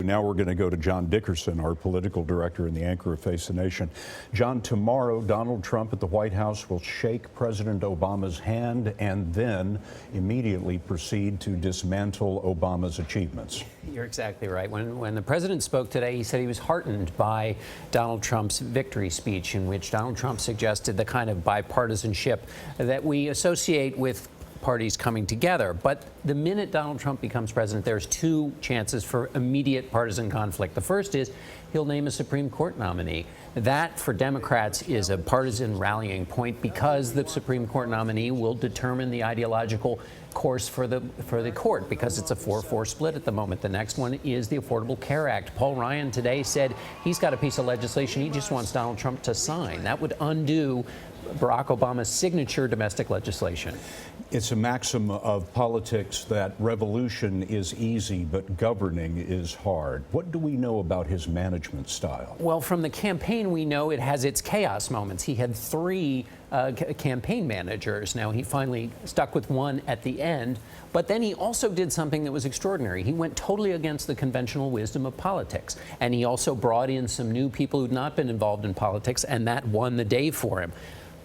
now we're going to go to John Dickerson, our political director and the anchor of Face the Nation. John, tomorrow Donald Trump at the White House will shake President Obama's hand and then immediately proceed to dismantle Obama's achievements. You're exactly right. When the president spoke today, he said he was heartened by Donald Trump's victory speech, in which Donald Trump suggested the kind of bipartisanship that we associate with parties coming together. But the minute Donald Trump becomes president, there's two chances for immediate partisan conflict. The first is he'll name a Supreme Court nominee. That, for Democrats, is a partisan rallying point because the Supreme Court nominee will determine the ideological course for the court, because it's a 4-4 split at the moment. The next one is the Affordable Care Act. Paul Ryan today said he's got a piece of legislation he just wants Donald Trump to sign. That would undo Barack Obama's signature domestic legislation. It's a maxim of politics that revolution is easy, but governing is hard. What do we know about his management style? Well, from the campaign, we know it has its chaos moments. He had three campaign managers. Now, he finally stuck with one at the end, but then he also did something that was extraordinary. He went totally against the conventional wisdom of politics, and he also brought in some new people who'd not been involved in politics, and that won the day for him.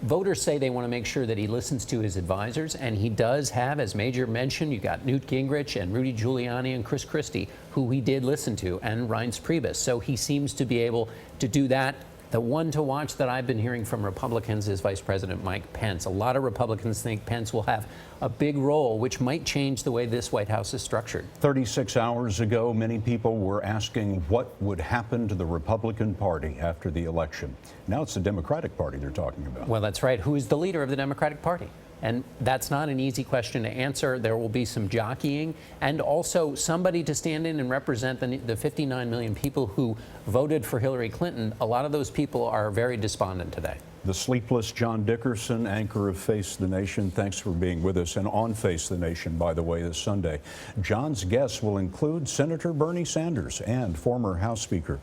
Voters say they want to make sure that he listens to his advisors, and he does have, as Major mentioned, you got Newt Gingrich and Rudy Giuliani and Chris Christie, who he did listen to, and Reince Priebus. So he seems to be able to do that. The one to watch that I've been hearing from Republicans is Vice President Mike Pence. A lot of Republicans think Pence will have a big role, which might change the way this White House is structured. 36 hours ago, many people were asking what would happen to the Republican Party after the election. Now it's the Democratic Party they're talking about. Well, that's right. Who is the leader of the Democratic Party? And that's not an easy question to answer. There will be some jockeying and also somebody to stand in and represent the 59 million people who voted for Hillary Clinton. A lot of those people are very despondent today. The sleepless John Dickerson, anchor of Face the Nation, thanks for being with us. And on Face the Nation, by the way, this Sunday, John's guests will include Senator Bernie Sanders and former House Speaker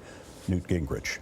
Newt Gingrich.